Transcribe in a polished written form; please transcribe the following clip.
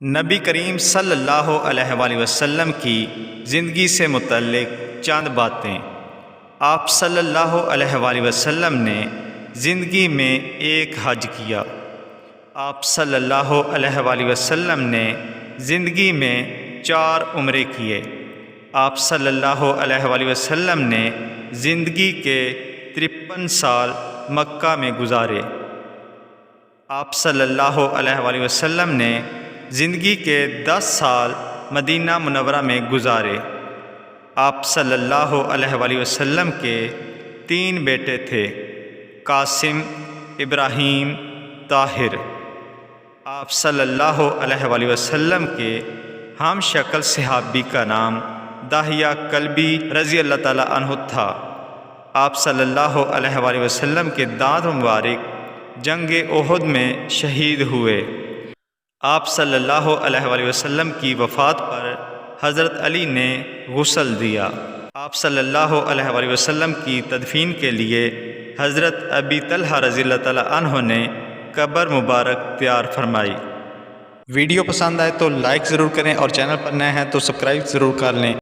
نبی کریم صلی اللہ علیہ وآلہ وسلم کی زندگی سے متعلق چند باتیں۔ آپ صلی اللہ علیہ وآلہ وسلم نے زندگی میں ایک حج کیا۔ آپ صلی اللہ علیہ وآلہ وسلم نے زندگی میں 4 عمرے کیے۔ آپ صلی اللہ علیہ وآلہ وسلم نے زندگی کے 53 سال مکہ میں گزارے۔ آپ صلی اللہ علیہ وآلہ وسلم نے زندگی کے 10 سال مدینہ منورہ میں گزارے۔ آپ صلی اللہ علیہ وآلہ وسلم کے 3 بیٹے تھے، قاسم، ابراہیم، طاہر۔ آپ صلی اللہ علیہ وآلہ وسلم کے ہم شکل صحابی کا نام داہیہ کلبی رضی اللہ تعالیٰ عنہ تھا۔ آپ صلی اللہ علیہ وآلہ وسلم کے دانت مبارک جنگ احد میں شہید ہوئے۔ آپ صلی اللہ علیہ وآلہ وسلم کی وفات پر حضرت علی نے غسل دیا۔ آپ صلی اللہ علیہ وآلہ وسلم کی تدفین کے لیے حضرت ابی طلحہ رضی اللہ تعالیٰ عنہ نے قبر مبارک تیار فرمائی۔ ویڈیو پسند آئے تو لائک ضرور کریں اور چینل پر نئے ہیں تو سبسکرائب ضرور کر لیں۔